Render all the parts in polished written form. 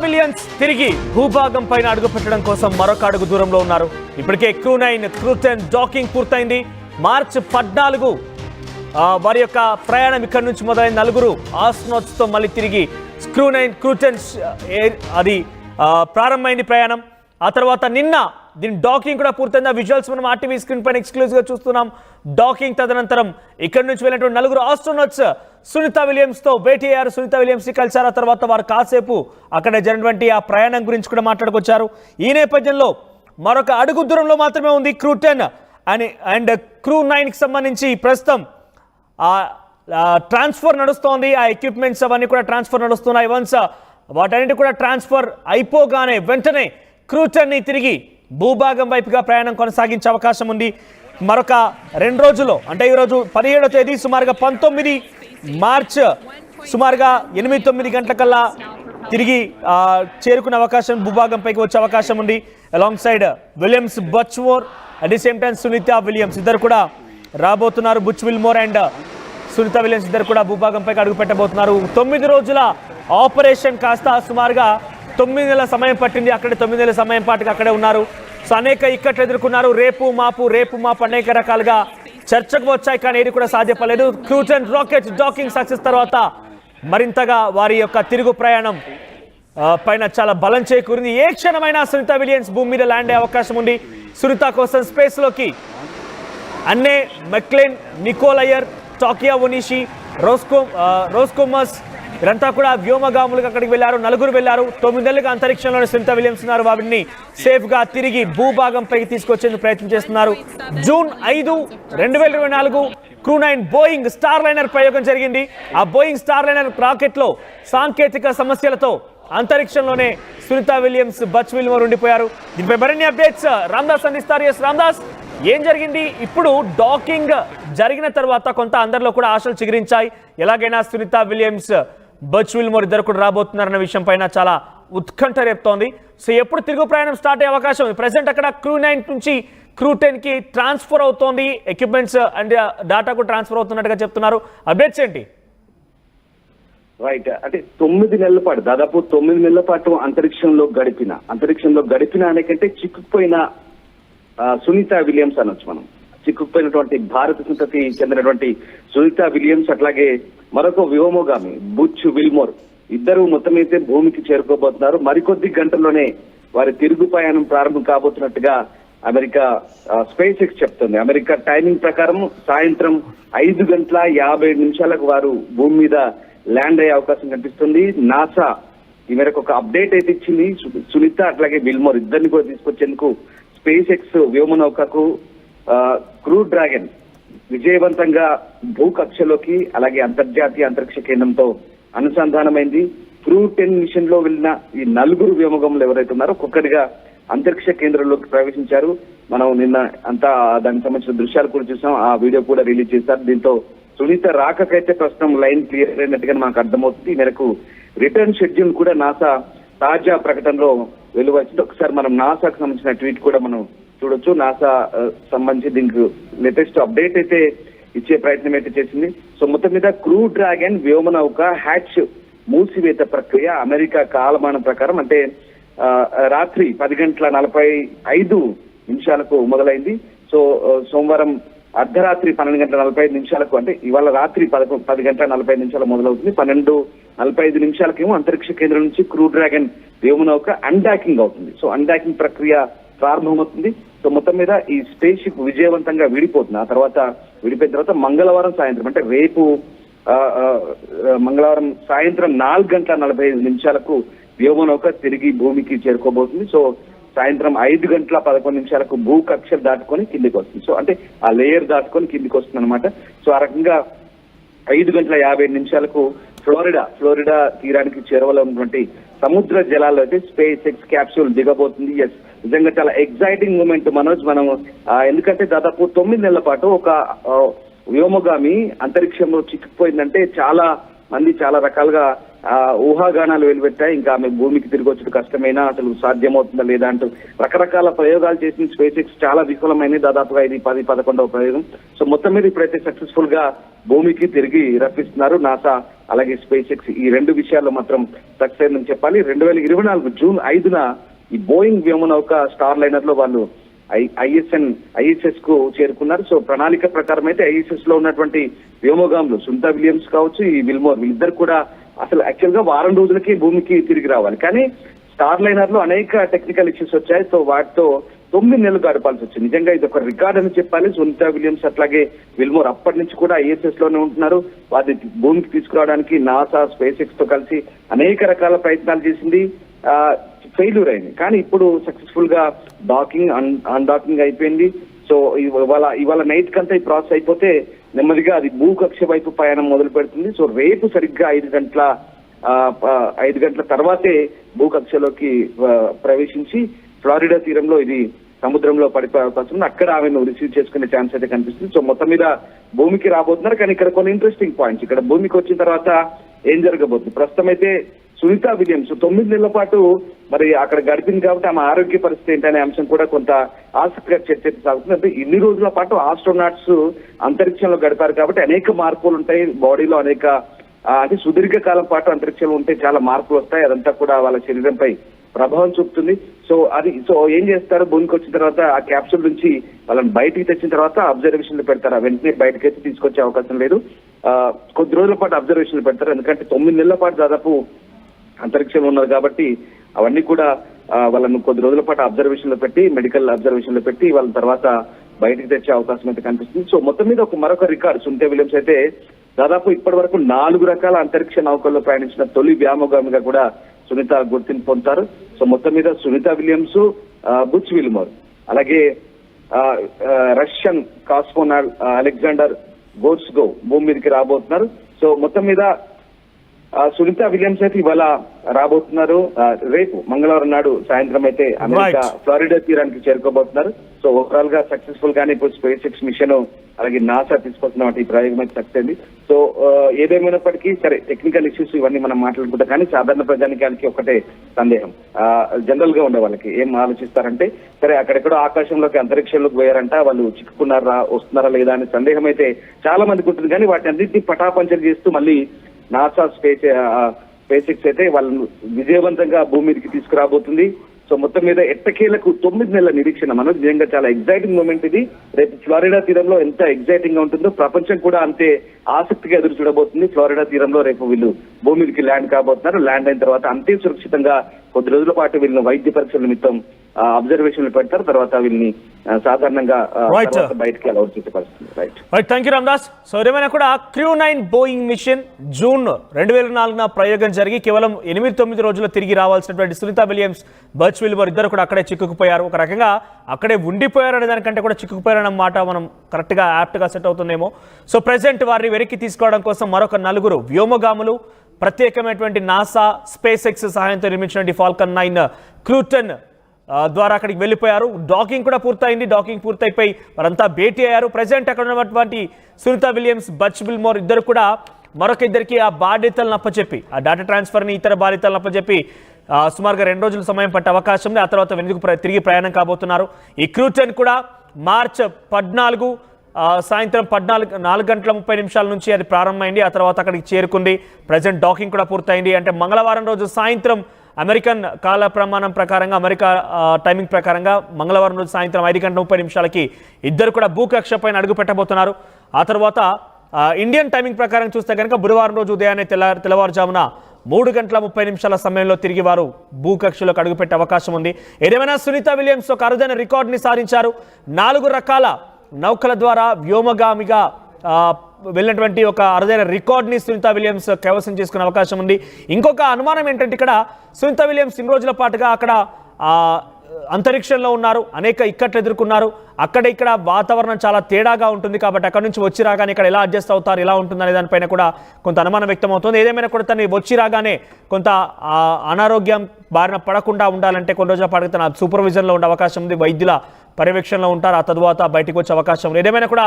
Williams తిరిగి భూభాగం పైన అడుగుపెట్టడం కోసం మరొక అడుగు దూరంలో ఉన్నారు. ఇప్పటికే క్రూ9 క్రూ10 డాకింగ్ పూర్తయింది. మార్చి 14 వారి యొక్క ప్రయాణం ఇక్కడి నుంచి మొదలైన 4 ఆస్ట్రోనాట్స్ తో మళ్ళీ తిరిగి క్రూ9 క్రూ10 అది ప్రారంభమైంది ప్రయాణం. ఆ తర్వాత నిన్న దీని డాకింగ్ కూడా పూర్తయింది. ఆ విజువల్స్ మనం ఆర్టీవీ స్క్రీన్ పైన ఎక్స్క్లూజివ్ గా చూస్తున్నాం. డాకింగ్ తదనంతరం ఇక్కడి నుంచి వెళ్ళినటువంటి 4 ఆస్ట్రోనాట్స్ సునీత విలియమ్స్ తో భేటీ అయ్యారు. సునీత విలియమ్స్ ని కలిశారు. ఆ తర్వాత వారు కాసేపు అక్కడ జరిగినటువంటి ఆ ప్రయాణం గురించి కూడా మాట్లాడుకొచ్చారు. ఈ నేపథ్యంలో మరొక అడుగు దూరంలో మాత్రమే ఉంది క్రూ10 అండ్ క్రూ9 కి సంబంధించి ప్రస్తుతం ట్రాన్స్ఫర్ నడుస్తోంది. ఆ ఎక్విప్మెంట్స్ అవన్నీ కూడా ట్రాన్స్ఫర్ నడుస్తున్నాయి. వన్స్ వాటన్నిటి కూడా ట్రాన్స్ఫర్ అయిపోగానే వెంటనే క్రూ10 ని తిరిగి భూభాగం వైపుగా ప్రయాణం కొనసాగించే అవకాశం ఉంది. మరొక 2 రోజుల్లో అంటే ఈరోజు 17వ తేదీ సుమారుగా 19 మార్చ్ సుమారుగా 8-9 గంటలకల్లా తిరిగి చేరుకునే అవకాశం, భూభాగం పైకి వచ్చే అవకాశం ఉంది. అలాంగ్ సైడ్ విలియమ్స్ బచ్మోర్ at the same time Sunita Williams ఇద్దరు కూడా రాబోతున్నారు. Butch Wilmore and Sunita Williams ఇద్దరు కూడా భూభాగం పైకి అడుగు పెట్టబోతున్నారు. 9 రోజుల ఆపరేషన్ కాస్త సుమారుగా 9 నెలల సమయం పట్టింది. అక్కడే 9 నెలల సమయం పాటుగా అక్కడే ఉన్నారు. సో అనేక ఇక్కట్లు ఎదుర్కొన్నారు. రేపు మాపు అనేక రకాలుగా చర్చకు వచ్చాయి, కానీ ఏది కూడా సాధ్యపడలేదు. క్రూ10 రాకెట్ డాకింగ్ సక్సెస్ తర్వాత మరింతగా వారి యొక్క తిరుగు ప్రయాణం పైన చాలా బలం చేకూరింది. ఏ క్షణమైనా సునీత విలియమ్స్ భూమి మీద ల్యాండ్ అయ్యే అవకాశం ఉంది. సునీత కోసం స్పేస్ లోకి అన్నే మెక్లెన్, నికోల్ అయ్యర్, టాకియా ఒనిషి, రోస్కోమస్ వీరంతా కూడా వ్యోమగాములుగా అక్కడికి వెళ్ళారు. 4 వెళ్ళారు. 9 నెలలుగా అంతరిక్షంలోని సునీత విలియమ్స్ ఉన్నారు. వారిని సేఫ్ గా తిరిగి భూభాగం పైకి తీసుకొచ్చేందుకు ప్రయత్నం చేస్తున్నారు. జూన్ 5, 2024 క్రూ9 బోయింగ్ స్టార్ లైనర్ ప్రయోగం జరిగింది. ఆ బోయింగ్ స్టార్ లైనర్ రాకెట్ లో సాంకేతిక సమస్యలతో అంతరిక్షంలోనే సునీత విలియమ్స్, బచ్ విల్మోర్ ఉండిపోయారు. దీనిపై మరిన్ని అప్డేట్స్ రామ్దాస్ అందిస్తారు. ఎస్ రామ్దాస్, ఏం జరిగింది? ఇప్పుడు డాకింగ్ జరిగిన తర్వాత కొంత అందరిలో కూడా ఆశలు చిగురించాయి. ఎలాగైనా సునీత విలియమ్స్, బచ్ విల్మోర్ ఇద్దరు కూడా రాబోతున్నారన్న విషయం పైన చాలా ఉత్కంఠ రేపుతోంది. సో ఎప్పుడు తిరుగు ప్రయాణం స్టార్ట్ అయ్యే అవకాశం ఉంది? ప్రెసెంట్ అక్కడ క్రూ9 నుంచి క్రూ10 కి ట్రాన్స్ఫర్ అవుతోంది. ఎక్విప్మెంట్స్ అండ్ డేటా కూడా ట్రాన్స్ఫర్ అవుతున్నట్టుగా చెప్తున్నారు. అప్డేట్స్ ఏంటి? రైట్, అంటే 9 నెలల పాటు, దాదాపు 9 నెలల పాటు అంతరిక్షంలో గడిపిన అనేకంటే చిక్కుకుపోయిన సునీత విలియమ్స్ అనొచ్చు మనం. చిక్కుకుపోయినటువంటి భారత సంతతి చెందినటువంటి సునీత విలియమ్స్, అట్లాగే మరొక వ్యోమగామి బుచ్ విల్మోర్ ఇద్దరు మొత్తం అయితే భూమికి చేరుకోబోతున్నారు. మరికొద్ది గంటల్లోనే వారి తిరుగు ప్రయాణం ప్రారంభం కాబోతున్నట్టుగా అమెరికా స్పేస్ ఎక్స్ చెప్తుంది. అమెరికా టైమింగ్ ప్రకారం సాయంత్రం 5:57 వారు భూమి మీద ల్యాండ్ అయ్యే అవకాశం కనిపిస్తుంది. నాసా ఈ మేరకు ఒక అప్డేట్ అయితే ఇచ్చింది. సునీత అట్లాగే విల్మోర్ ఇద్దరిని కూడా తీసుకొచ్చేందుకు స్పేస్ ఎక్స్ వ్యోమనౌకకు క్రూ డ్రాగన్ విజయవంతంగా భూకక్షలోకి అలాగే అంతర్జాతీయ అంతరిక్ష కేంద్రంతో అనుసంధానమైంది. క్రూ10 మిషన్ లో వెళ్ళిన ఈ 4 వ్యోమగములు ఎవరైతే ఉన్నారో ఒక్కొక్కరిగా అంతరిక్ష కేంద్రంలోకి ప్రవేశించారు. మనం నిన్న అంతా దానికి సంబంధించిన దృశ్యాలు కూడా చూసాం. ఆ వీడియో కూడా రిలీజ్ చేశారు. దీంతో సునీత రాకకైతే ప్రస్తుతం లైన్ క్లియర్ అయినట్టుగా మనకు అర్థమవుతుంది. ఈ మేరకు రిటర్న్ షెడ్యూల్ కూడా నాసా తాజా ప్రకటనలో వెలువచ్చింది. ఒకసారి మనం నాసాకు సంబంధించిన ట్వీట్ కూడా మనం చూడొచ్చు. నాసా సంబంధించి దీనికి లేటెస్ట్ అప్డేట్ అయితే ఇచ్చే ప్రయత్నం అయితే చేసింది. సో మొత్తం మీద క్రూ డ్రాగన్ వ్యోమనౌక హ్యాచ్ మూసివేత ప్రక్రియ అమెరికా కాలమానం ప్రకారం అంటే రాత్రి 10:45 మొదలైంది. సో సోమవారం అర్ధరాత్రి 12:45 అంటే ఇవాళ రాత్రి 10:45 మొదలవుతుంది. 12:45 అంతరిక్ష కేంద్రం నుంచి క్రూ డ్రాగన్ వ్యోమనౌక అన్డాకింగ్ అవుతుంది. సో అన్డాకింగ్ ప్రక్రియ ప్రారంభమవుతుంది. సో మొత్తం మీద ఈ స్పేస్ షిప్ విజయవంతంగా విడిపోతుంది. ఆ తర్వాత విడిపోయిన తర్వాత మంగళవారం సాయంత్రం అంటే రేపు మంగళవారం సాయంత్రం 4:45 వ్యోమనౌక తిరిగి భూమికి చేరుకోబోతుంది. సో సాయంత్రం 5:11 భూ కక్షలు దాటుకొని కిందికి వస్తుంది. సో అంటే ఆ లేయర్ దాటుకొని కిందికి వస్తుంది అనమాట. సో ఆ రకంగా 5:57 ఫ్లోరిడా తీరానికి చేరువలో ఉన్నటువంటి సముద్ర జలాల్లో అయితే స్పేస్ ఎక్స్ క్యాప్సూల్ దిగబోతుంది. ఎస్, నిజంగా చాలా ఎగ్జైటింగ్ మూమెంట్ మనోజ్. మనం ఎందుకంటే దాదాపు 9 నెలల పాటు ఒక వ్యోమగామి అంతరిక్షంలో చిక్కుపోయిందంటే చాలా మంది చాలా రకాలుగా ఊహాగానాలు వెలువెట్టాయి. ఇంకా ఆమె భూమికి తిరిగి వచ్చడం కష్టమైనా అసలు సాధ్యమవుతుందా లేదా అంటూ రకరకాల ప్రయోగాలు చేసిన స్పేస్ ఎక్స్ చాలా విఫలమైంది. దాదాపుగా ఇది 10-11వ ప్రయోగం. సో మొత్తం మీద ఇప్పుడైతే సక్సెస్ఫుల్ గా భూమికి తిరిగి రప్పిస్తున్నారు. నాసా అలాగే స్పేస్ ఎక్స్ ఈ 2 విషయాల్లో మాత్రం సక్సెస్ అయిందని చెప్పాలి. 2024 జూన్ 5న ఈ బోయింగ్ వ్యోమనౌక స్టార్ లైనర్ లో వాళ్ళు ఐఎస్ఎస్ కు చేరుకున్నారు. సో ప్రణాళిక ప్రకారం అయితే ఐఎస్ఎస్ లో ఉన్నటువంటి వ్యోమగాములు సునీతా విలియమ్స్ కావచ్చు, ఈ విల్మోర్ వీళ్ళిద్దరు కూడా అసలు యాక్చువల్ గా వారం రోజులకి భూమికి తిరిగి రావాలి. కానీ స్టార్ లైనర్ లో అనేక టెక్నికల్ ఇష్యూస్ వచ్చాయి. సో వాటితో 9 నెలలు గడపాల్సి వచ్చింది. నిజంగా ఇది ఒక రికార్డ్ అని చెప్పాలి. సునీతా విలియమ్స్ అట్లాగే విల్మోర్ అప్పటి నుంచి కూడా ఐఎస్ఎస్ లోనే ఉంటున్నారు. వారిని భూమికి తీసుకురావడానికి నాసా, స్పేస్ ఎక్స్ తో కలిసి అనేక రకాల ప్రయత్నాలు చేసింది. ఫెయిల్యూర్ అయింది. కానీ ఇప్పుడు సక్సెస్ఫుల్ గా డాకింగ్ అన్డాకింగ్ అయిపోయింది. సో ఇవాళ నైట్ కంతా ఈ ప్రాసెస్ అయిపోతే నెమ్మదిగా అది భూకక్ష వైపు ప్రయాణం మొదలు పెడుతుంది. సో రేపు సరిగ్గా 5 గంటల తర్వాతే భూకక్షలోకి ప్రవేశించి ఫ్లోరిడా తీరంలో ఇది సముద్రంలో పడిపోయే అవకాశం ఉంది. అక్కడ ఆమెను రిసీవ్ చేసుకునే ఛాన్స్ అయితే కనిపిస్తుంది. సో మొత్తం మీద భూమికి రాబోతున్నారు. కానీ ఇక్కడ కొన్ని ఇంట్రెస్టింగ్ పాయింట్స్, ఇక్కడ భూమికి వచ్చిన తర్వాత ఏం జరగబోతుంది. ప్రస్తుతం అయితే సునీతా విలియమ్స్ 9 నెలల పాటు మరి అక్కడ గడిపింది కాబట్టి ఆమె ఆరోగ్య పరిస్థితి ఏంటనే అంశం కూడా కొంత ఆసక్తిగా చర్చ సాగుతుంది. అంటే ఇన్ని రోజుల పాటు ఆస్ట్రోనాట్స్ అంతరిక్షంలో గడిపారు కాబట్టి అనేక మార్పులు ఉంటాయి బాడీలో, అనేక అంటే సుదీర్ఘ కాలం పాటు అంతరిక్షంలో ఉంటే చాలా మార్పులు వస్తాయి. అదంతా కూడా వాళ్ళ శరీరంపై ప్రభావం చూపుతుంది. సో ఏం చేస్తారు, భూమికి వచ్చిన తర్వాత ఆ క్యాప్సూల్ నుంచి వాళ్ళని బయటికి తెచ్చిన తర్వాత అబ్జర్వేషన్ లో పెడతారు. వెంటనే బయటకి అయితే తీసుకొచ్చే అవకాశం లేదు. కొద్ది రోజుల పాటు అబ్జర్వేషన్ లో పెడతారు. ఎందుకంటే 9 నెలల పాటు దాదాపు అంతరిక్షంలో ఉన్నారు కాబట్టి అవన్నీ కూడా వాళ్ళను కొద్ది రోజుల పాటు అబ్జర్వేషన్ లో పెట్టి, మెడికల్ అబ్జర్వేషన్ లో పెట్టి వాళ్ళ తర్వాత బయటికి తెచ్చే అవకాశం అయితే కనిపిస్తుంది. సో మొత్తం మీద మరొక రికార్డు, సునీతా విలియమ్స్ అయితే దాదాపు ఇప్పటి వరకు 4 రకాల అంతరిక్ష నౌకల్లో ప్రయాణించిన తొలి వ్యోమగామిగా కూడా సునీత గుర్తింపు పొందుతారు. సో మొత్తం మీద సునీతా విలియమ్స్, బుచ్ విల్మోర్, అలాగే రష్యన్ కాస్మోనాట్ అలెగ్జాండర్ గోర్స్గో భూమి మీదకి రాబోతున్నారు. సో మొత్తం మీద సునీతా విలియమ్స్ అయితే ఇవాళ రాబోతున్నారు. రేపు మంగళవారం నాడు సాయంత్రం అయితే అమెరికా ఫ్లోరిడా తీరానికి చేరుకోబోతున్నారు. సో ఓవరాల్ గా సక్సెస్ఫుల్ గానే ఇప్పుడు స్పేస్ ఎక్స్ మిషన్ అలాగే నాసా తీసుకొస్తున్న ఈ ప్రయోగం అయితే సక్సెస్ అయింది. సో ఏదేమైనప్పటికీ సరే, టెక్నికల్ ఇష్యూస్ ఇవన్నీ మనం మాట్లాడుకుంటాం. కానీ సాధారణ ప్రజానికానికి ఒకటే సందేహం, జనరల్ గా ఉండే వాళ్ళకి ఏం ఆలోచిస్తారంటే, సరే అక్కడెక్కడో ఆకాశంలోకి అంతరిక్షంలోకి పోయారంట, వాళ్ళు చిక్కుకున్నారా, వస్తున్నారా లేదా అనే సందేహం అయితే చాలా మందికి ఉంటుంది. కానీ వాటి అన్నింటినీ పటాపంచలు చేస్తూ మళ్ళీ నాసా స్పేస్ ఎక్స్ అయితే వాళ్ళను విజయవంతంగా భూమి మీదకి తీసుకురాబోతుంది. సో మొత్తం మీద ఎట్టకేలకు 9 నెలల నిరీక్షణ మనోజ్, నిజంగా చాలా ఎగ్జైటింగ్ మూమెంట్ ఇది. రేపు ఫ్లోరిడా తీరంలో ఎంత ఎగ్జైటింగ్ గా ఉంటుందో ప్రపంచం కూడా అంతే ఆసక్తిగా ఎదురు చూడబోతుంది. ఫ్లోరిడా తీరంలో రేపు వీళ్ళు భూమి మీదకి ల్యాండ్ కాబోతున్నారు. ల్యాండ్ అయిన తర్వాత అంతే సురక్షితంగా కొద్ది రోజుల పాటు వీళ్ళని వైద్య పరీక్షల నిమిత్తం అబ్జర్వేషన్ పెడతారు. తర్వాత వీళ్ళని సాధారణంగా బయటకి అలౌట్ చేసే పరిస్థితి. Right, thank you Ramadas. So ఏమైనా కూడా Crew-9 బోయింగ్ మిషన్ జూన్ 2004 ప్రయోగం జరిగి కేవలం 8-9 రోజుల్లో తిరిగి రావాల్సినటువంటి సునీతా విలియమ్స్, బచ్ విల్మోర్ ఇద్దరు కూడా అక్కడే చిక్కుకుపోయారు. ఒక రకంగా అక్కడే ఉండిపోయారు అనే దానికంటే కూడా చిక్కుకుపోయారన్న మాట మనం కరెక్ట్గా యాప్ట్గా సెట్ అవుతుందేమో. సో ప్రెసెంట్ వారిని వెనక్కి తీసుకోవడం కోసం మరొక 4 వ్యోమగాములు ప్రత్యేకమైనటువంటి నాసా, స్పేస్ ఎక్స్ సహాయంతో నిర్మించినటువంటి ఫాల్కన్ 9 Crew-10 ద్వారా అక్కడికి వెళ్ళిపోయారు. డాకింగ్ కూడా పూర్తయింది. డాకింగ్ పూర్తయిపోయి వారంతా భేటీ అయ్యారు. ప్రెసెంట్ అక్కడ ఉన్నటువంటి సునీతా విలియమ్స్, బచ్ విల్మోర్ ఇద్దరు కూడా మరొక ఇద్దరికి ఆ బాధ్యతలను అప్పచెప్పి, ఆ డేటా ట్రాన్స్ఫర్ని ఇతర బాధ్యతలను అప్పచెప్పి సుమారుగా 2 రోజుల సమయం పట్టే అవకాశం ఉంది. ఆ తర్వాత వెనుకకు తిరిగి ప్రయాణం కాబోతున్నారు. ఈ Crew-10 కూడా మార్చి 14 సాయంత్రం 4 గంటల 30 నిమిషాల నుంచి అది ప్రారంభమైంది. ఆ తర్వాత అక్కడికి చేరుకుంది. ప్రెసెంట్ డాకింగ్ కూడా పూర్తయింది. అంటే మంగళవారం రోజు సాయంత్రం అమెరికన్ కాల ప్రమాణం ప్రకారంగా, అమెరికా టైమింగ్ ప్రకారంగా మంగళవారం రోజు సాయంత్రం 5 గంటల 30 నిమిషాలకి ఇద్దరు కూడా భూకక్ష పైన అడుగు పెట్టబోతున్నారు. ఆ తర్వాత ఇండియన్ టైమింగ్ ప్రకారం చూస్తే కనుక బుధవారం రోజు ఉదయాన్నే తెల్లవారుజామున 3 గంటల 30 నిమిషాల సమయంలో తిరిగి వారు భూకక్షలోకి అడుగుపెట్టే అవకాశం ఉంది. ఏదేమైనా సునీతా విలియమ్స్ ఒక అరుదైన రికార్డుని సాధించారు. 4 రకాల నౌకల ద్వారా వ్యోమగామిగా వెళ్ళినటువంటి ఒక అరుదైన రికార్డ్ని సునీతా విలియమ్స్ కైవసం చేసుకునే అవకాశం ఉంది. ఇంకొక అనుమానం ఏంటంటే, ఇక్కడ సునీతా విలియమ్స్ ఇన్ని రోజుల పాటుగా అక్కడ అంతరిక్షంలో ఉన్నారు, అనేక ఇక్కట్లు ఎదుర్కొన్నారు. అక్కడ ఇక్కడ వాతావరణం చాలా తేడాగా ఉంటుంది కాబట్టి అక్కడ నుంచి వచ్చి రాగానే ఇక్కడ ఎలా అడ్జస్ట్ అవుతారు, ఎలా ఉంటుందనే దానిపైన కూడా కొంత అనుమానం వ్యక్తం అవుతుంది. ఏదేమైనా కూడా తను వచ్చి రాగానే కొంత అనారోగ్యం బారిన పడకుండా ఉండాలంటే కొన్ని రోజుల పాటు తన సూపర్విజన్లో ఉండే అవకాశం ఉంది. వైద్యుల పర్యవేక్షణలో ఉంటారు. ఆ తర్వాత బయటకు వచ్చే అవకాశం ఉంది. ఏదేమైనా కూడా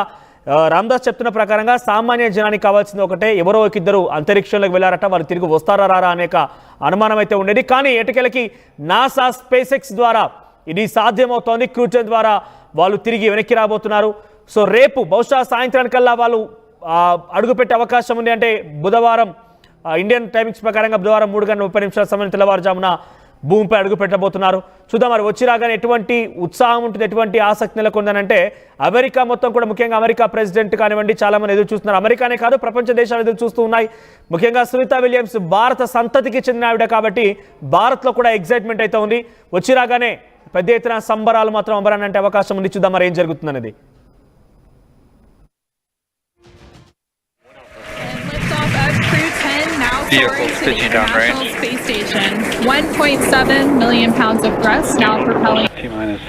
రామదాస్ చెప్తున్న ప్రకారంగా సామాన్య జనానికి కావాల్సింది ఒకటే, ఎవరో ఇద్దరు అంతరిక్షంలోకి వెళ్ళారట, వాళ్ళు తిరిగి వస్తారా రారా అనేక అనుమానం అయితే ఉండేది. కానీ ఎటకెలకి నాసా, స్పేస్ ఎక్స్ ద్వారా ఇది సాధ్యమవుతోంది. Crew-10 ద్వారా వాళ్ళు తిరిగి వెనక్కి రాబోతున్నారు. సో రేపు బహుశా సాయంత్రానికల్లా వాళ్ళు అడుగుపెట్టే అవకాశం ఉంది. అంటే బుధవారం ఇండియన్ టైమింగ్స్ ప్రకారంగా బుధవారం 3:30 సమయం తెల్లవారుజామున భూమిపై అడుగు పెట్టబోతున్నారు. చూద్దాం మరి వచ్చి రాగానే ఎటువంటి ఉత్సాహం ఉంటుంది, ఎటువంటి ఆసక్తి నెలకొందనంటే అమెరికా మొత్తం కూడా, ముఖ్యంగా అమెరికా ప్రెసిడెంట్ కానివ్వండి, చాలా మంది ఎదురు చూస్తున్నారు. అమెరికానే కాదు, ప్రపంచ దేశాలు ఎదురు చూస్తూ ఉన్నాయి. ముఖ్యంగా సునీతా విలియమ్స్ భారత సంతతికి చెందిన ఆవిడ కాబట్టి భారత్లో కూడా ఎగ్జైట్మెంట్ అయితే ఉంది. వచ్చి రాగానే పెద్ద ఎత్తున సంబరాలు మాత్రం అంబరానంటే అవకాశం ఉంది. చూద్దాం మరి ఏం జరుగుతుందనేది. Vehicle pitching down range. Space Station. 1.7 million pounds of thrust now propelling. T-minus